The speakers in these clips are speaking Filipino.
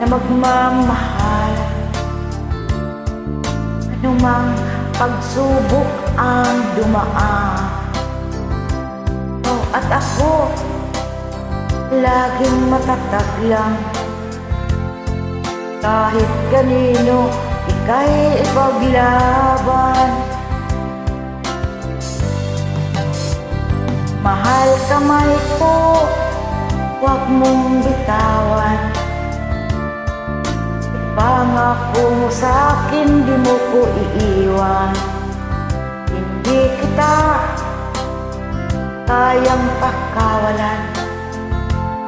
na magmamahal. Anumang pagsubok ang dumaan, at ako laging matatag lang. Kahit kanino ika'y ipaglaban. Mahal kamay ko, huwag mong bitawan. Ipangako mo sa'kin, di mo ko iiwan. Hindi kita kayang pakawalan.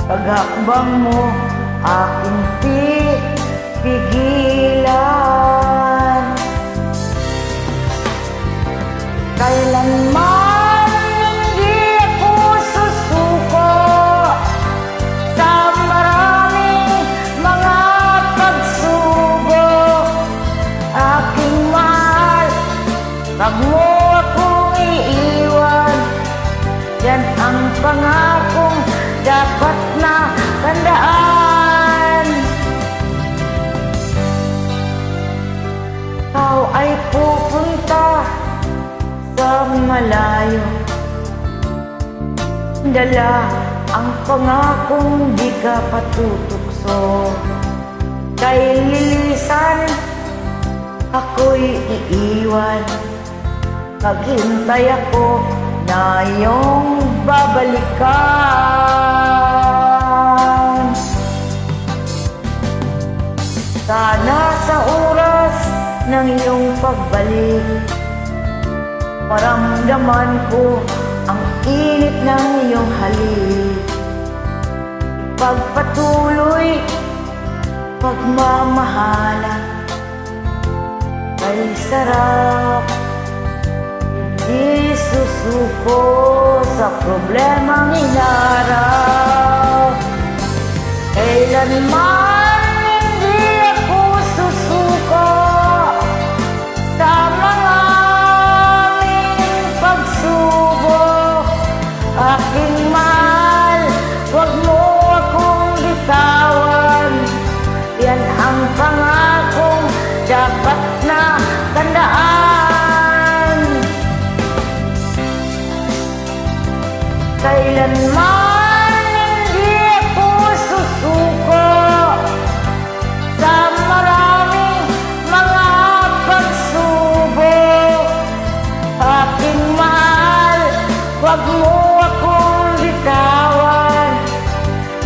Paghakbang mo aking pigilan. Kailanman hindi ako susuko sa maraming mga pagsubok. Aking mahal, wag mo akong iiwan. Yan ang pangakong dapat na tandaan. Ikaw ay pupunta sa malayo, dala ang pangakong di ka patutukso. Kay lilisan, ako'y iiwan. Maghintay ako na iyong babalikan. Sana sa oras ng iyong pagbalik, maramdaman ko ang init ng iyong halik. Pagpatuloy, pagmamahalan, ay sarap. Di susuko sa problemang inarap. Kailanman hindi ako susuko sa mga aming pagsubok. Aking mahal, huwag mo akong bitawan. Yan ang pangakong dapat na tandaan. Kailanman hindi ako susuko sa maraming mga pagsubok. Aking mahal, huwag mo akong bitawan.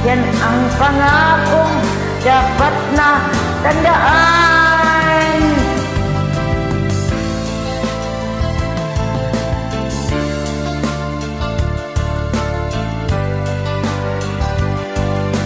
Yan ang pangakong dapat na tandaan.